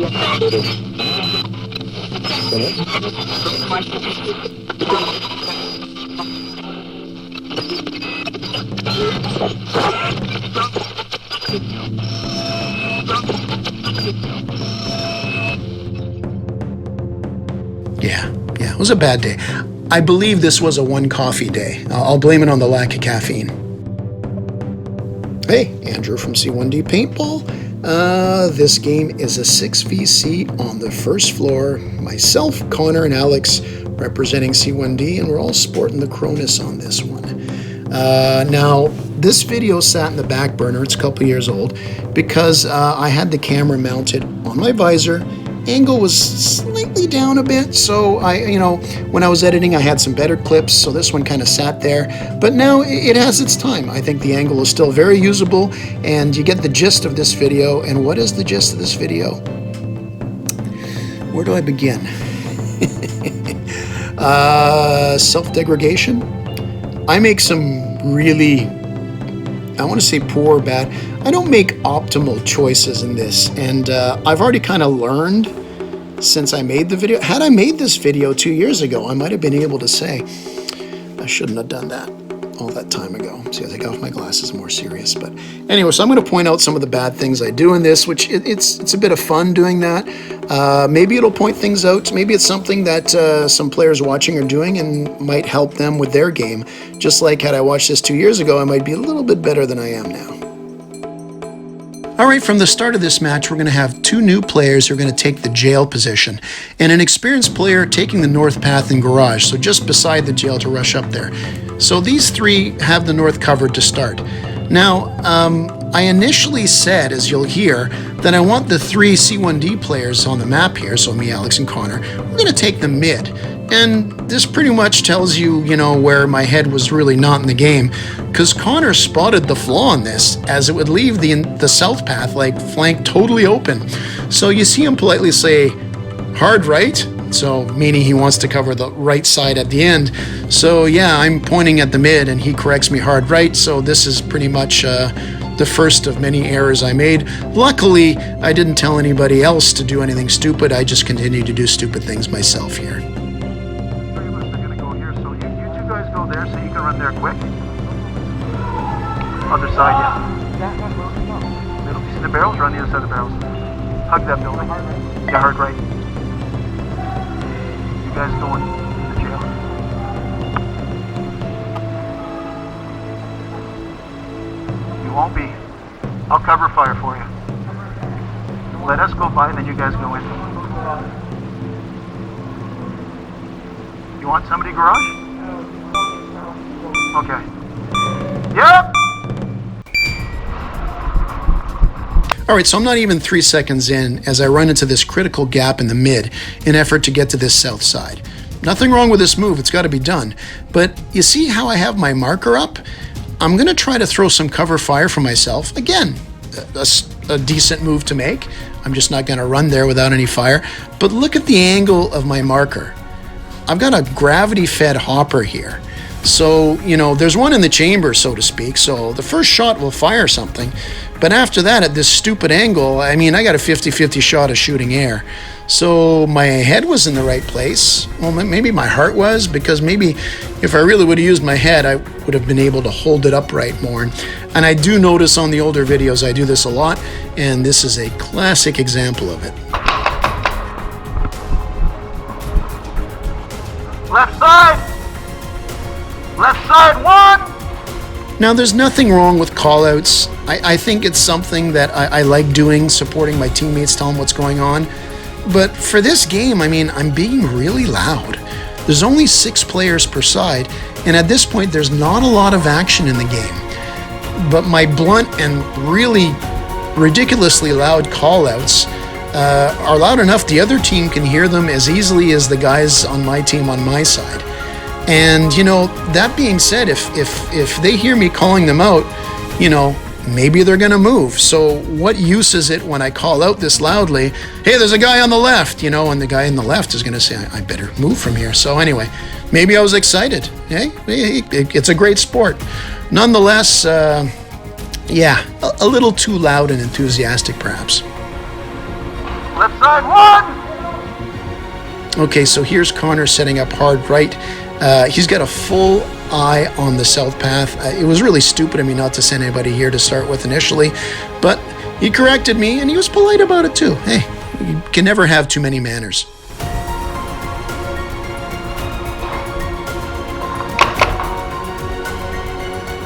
Yeah, it was a bad day. I believe this was a one coffee day. I'll blame it on the lack of caffeine. Hey, Andrew from C1D Paintball. This game is a 6vc on the first floor. Myself, Connor, and Alex representing C1D, and we're all sporting the Cronus on this one. Now, this video sat in the back burner. It's a couple years old because I had the camera mounted on my visor. Angle was slightly down a bit, so when I was editing, I had some better clips, so this one kind of sat there. But now it has its time. I think the angle is still very usable, and you get the gist of this video. And what is the gist of this video? Where do I begin? Self-degradation. I make some really, I want to say poor or bad. I don't make optimal choices in this, and I've already kind of learned since I made the video. Had I made this video 2 years ago, I might have been able to say, I shouldn't have done that all that time ago. See, I take off my glasses, more serious. But anyway, so I'm going to point out some of the bad things I do in this, which it's a bit of fun doing that. Maybe it'll point things out. Maybe it's something that some players watching are doing and might help them with their game. Just like had I watched this 2 years ago, I might be a little bit better than I am now. All right, from the start of this match, we're going to have two new players who are going to take the jail position, and an experienced player taking the north path and garage, so just beside the jail to rush up there. So these three have the north covered to start. Now, I initially said, as you'll hear, that I want the three C1D players on the map here, so me, Alex, and Connor, we're going to take the mid. And this pretty much tells you, where my head was really not in the game, because Connor spotted the flaw in this, as it would leave the south path, flank totally open. So you see him politely say, hard right, so meaning he wants to cover the right side at the end. So yeah, I'm pointing at the mid, and he corrects me hard right, so this is pretty much the first of many errors I made. Luckily, I didn't tell anybody else to do anything stupid. I just continued to do stupid things myself here. There, so you can run there quick. Other side, yeah. Middle. You see the barrels? Run the other side of the barrels. Hug that building. Yeah, hard right. You guys going to the jail? You won't be. I'll cover fire for you. Let us go by, and then you guys go in. You want somebody garage? Okay. Yep! All right, so I'm not even 3 seconds in as I run into this critical gap in the mid in effort to get to this south side. Nothing wrong with this move, it's got to be done. But you see how I have my marker up? I'm going to try to throw some cover fire for myself. Again, a decent move to make. I'm just not going to run there without any fire. But look at the angle of my marker. I've got a gravity-fed hopper here. So, there's one in the chamber, so to speak, so the first shot will fire something. But after that, at this stupid angle, I got a 50-50 shot of shooting air. So my head was in the right place. Well, maybe my heart was, because maybe if I really would have used my head, I would have been able to hold it upright more. And I do notice on the older videos I do this a lot, and this is a classic example of it. Left side! Left side, one! Now, there's nothing wrong with callouts. I think it's something that I like doing, supporting my teammates, telling them what's going on. But for this game, I'm being really loud. There's only 6 players per side, and at this point, there's not a lot of action in the game. But my blunt and really ridiculously loud callouts are loud enough the other team can hear them as easily as the guys on my team on my side. And, that being said, if they hear me calling them out, maybe they're going to move. So what use is it when I call out this loudly, hey, there's a guy on the left, and the guy on the left is going to say, I better move from here. So anyway, maybe I was excited. Hey, it's a great sport. Nonetheless, yeah, a little too loud and enthusiastic perhaps. Left side, one! Okay, so here's Connor setting up hard right. He's got a full eye on the south path. It was really stupid of me not to send anybody here to start with initially, but he corrected me and he was polite about it too. Hey, you can never have too many manners.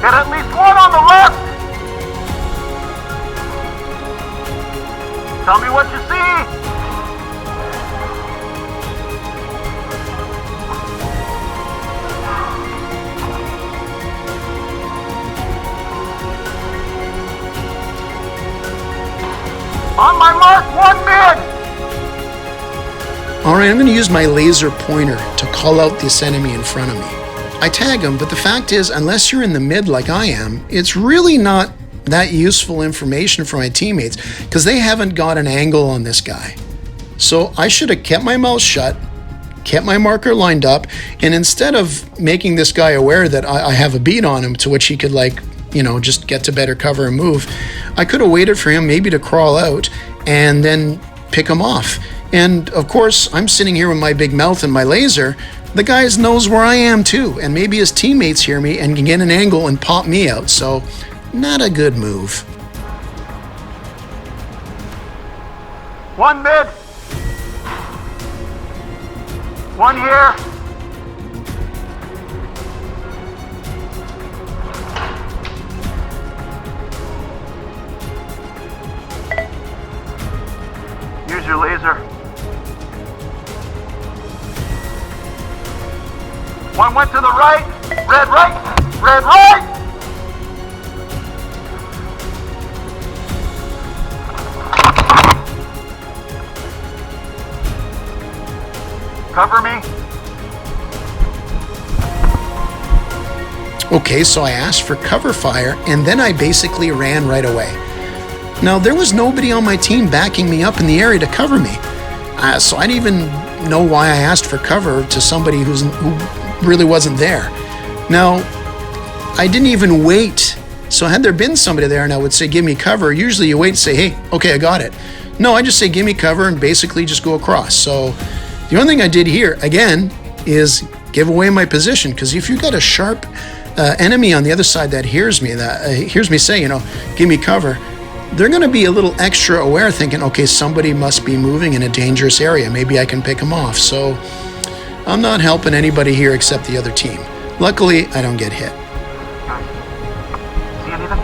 Get at least one on the left! Tell me what you see! On my mark, one mid! Alright, I'm going to use my laser pointer to call out this enemy in front of me. I tag him, but the fact is, unless you're in the mid like I am, it's really not that useful information for my teammates because they haven't got an angle on this guy. So I should have kept my mouth shut, kept my marker lined up, and instead of making this guy aware that I have a beat on him to which he could just get to better cover and move, I could have waited for him maybe to crawl out and then pick him off. And of course, I'm sitting here with my big mouth and my laser. The guy knows where I am too, and maybe his teammates hear me and can get an angle and pop me out, so not a good move. One mid. One here. Use your laser. One went to the right. Red right. Red right. Cover me. Okay, so I asked for cover fire and then I basically ran right away. Now, there was nobody on my team backing me up in the area to cover me. So I didn't even know why I asked for cover to somebody who really wasn't there. Now, I didn't even wait. So had there been somebody there and I would say, give me cover, usually you wait and say, hey, okay, I got it. No, I just say, give me cover and basically just go across. So the only thing I did here, again, is give away my position. Because if you've got a sharp enemy on the other side that hears me say, give me cover, they're going to be a little extra aware, thinking, okay, somebody must be moving in a dangerous area. Maybe I can pick them off. So I'm not helping anybody here except the other team. Luckily, I don't get hit. See anything?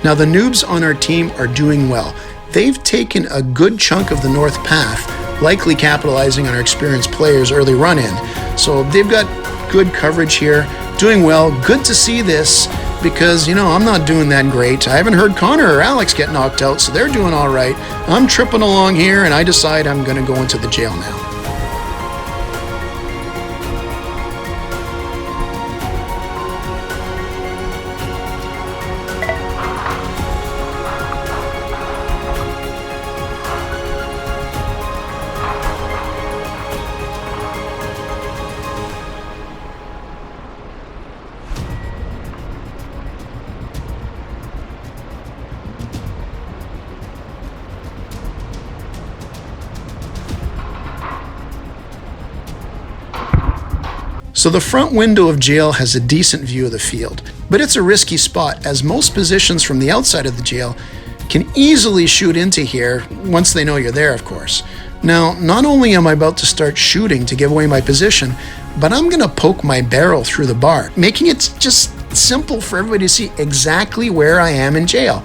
Now, the noobs on our team are doing well. They've taken a good chunk of the north path, likely capitalizing on our experienced players' early run-in. So they've got good coverage here, doing well. Good to see this because, I'm not doing that great. I haven't heard Connor or Alex get knocked out, so they're doing all right. I'm tripping along here, and I decide I'm going to go into the jail now. So the front window of jail has a decent view of the field, but it's a risky spot as most positions from the outside of the jail can easily shoot into here once they know you're there, of course. Now, not only am I about to start shooting to give away my position, but I'm going to poke my barrel through the bar, making it just simple for everybody to see exactly where I am in jail.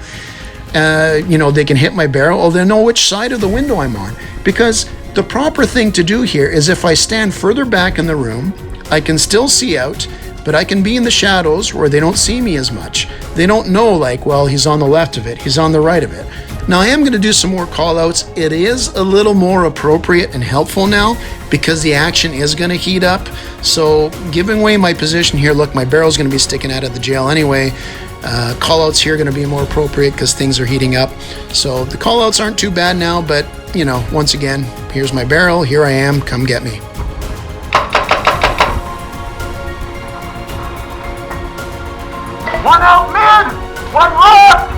They can hit my barrel, or they'll know which side of the window I'm on, because the proper thing to do here is if I stand further back in the room, I can still see out, but I can be in the shadows where they don't see me as much. They don't know, he's on the left of it, he's on the right of it. Now, I am going to do some more call-outs. It is a little more appropriate and helpful now because the action is going to heat up. So giving away my position here, look, my barrel's going to be sticking out of the jail anyway. Call-outs here are going to be more appropriate because things are heating up. So the call-outs aren't too bad now, but, once again, here's my barrel, here I am, come get me. One out mid! One left!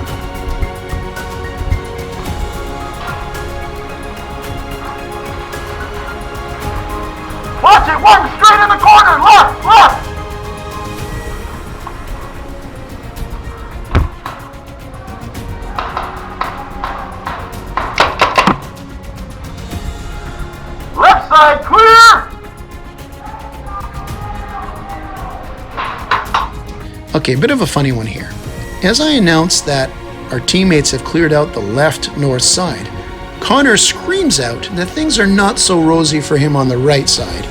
Okay, bit of a funny one here. As I announced that our teammates have cleared out the left north side, Connor screams out that things are not so rosy for him on the right side,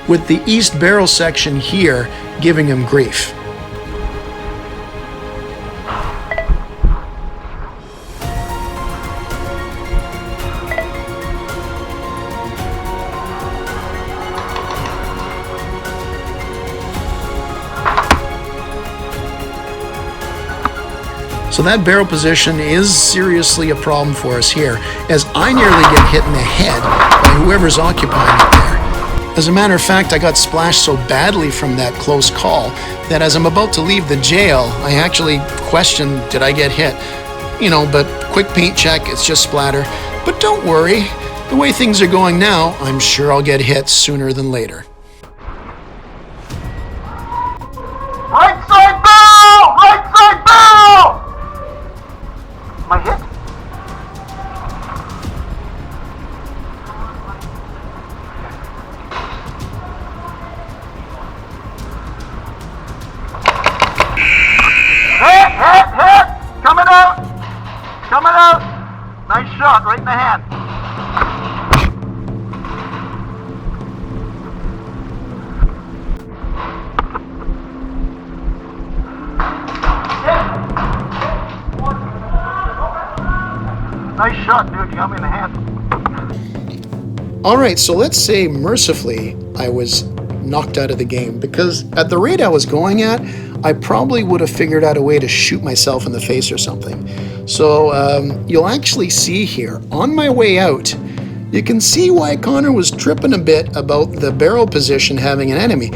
with the east barrel section here giving him grief. So that barrel position is seriously a problem for us here, as I nearly get hit in the head by whoever's occupying it there. As a matter of fact, I got splashed so badly from that close call that as I'm about to leave the jail, I actually questioned, did I get hit? You know, but quick paint check, it's just splatter. But don't worry, the way things are going now, I'm sure I'll get hit sooner than later. Right side barrel! Right side barrel! Am I hit? Hit! Coming out! Coming out! Nice shot, right in the hand. Nice shot, dude. You got me in the hand. All right, so let's say mercifully I was knocked out of the game, because at the rate I was going at, I probably would have figured out a way to shoot myself in the face or something. So you'll actually see here, on my way out, you can see why Connor was tripping a bit about the barrel position having an enemy.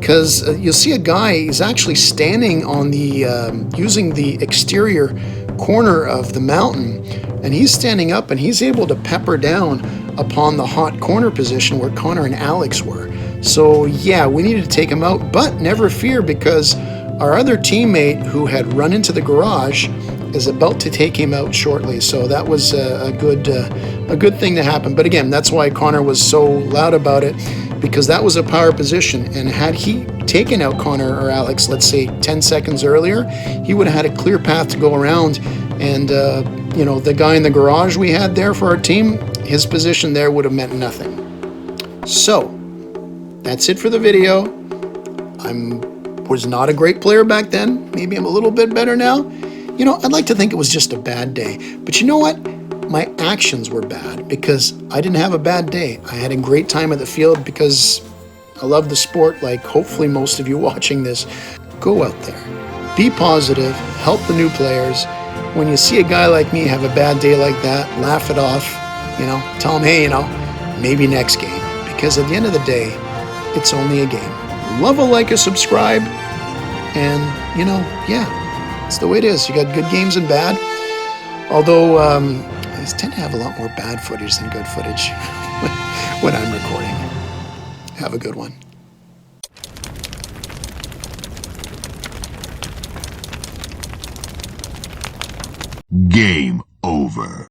Because you'll see a guy, he's actually standing on the, using the exterior corner of the mountain, and he's standing up and he's able to pepper down upon the hot corner position where Connor and Alex were. So yeah, we needed to take him out, but never fear, because our other teammate who had run into the garage is about to take him out shortly. So that was a good thing to happen. But again, that's why Connor was so loud about it, because that was a power position, and had he taken out Connor or Alex, let's say 10 seconds earlier, he would have had a clear path to go around, and you know, the guy in the garage we had there for our team, his position there would have meant nothing. So that's it for the video. Was not a great player back then. Maybe I'm a little bit better now. You know, I'd like to think it was just a bad day. But you know what? My actions were bad, because I didn't have a bad day. I had a great time at the field because I love the sport, like hopefully most of you watching this. Go out there, be positive, help the new players. When you see a guy like me have a bad day like that, laugh it off, you know, tell him, hey, you know, maybe next game. Because at the end of the day, it's only a game. Love a like, a subscribe, and, you know, yeah, it's the way it is. You got good games and bad. Although, I tend to have a lot more bad footage than good footage when I'm recording. Have a good one. Game over.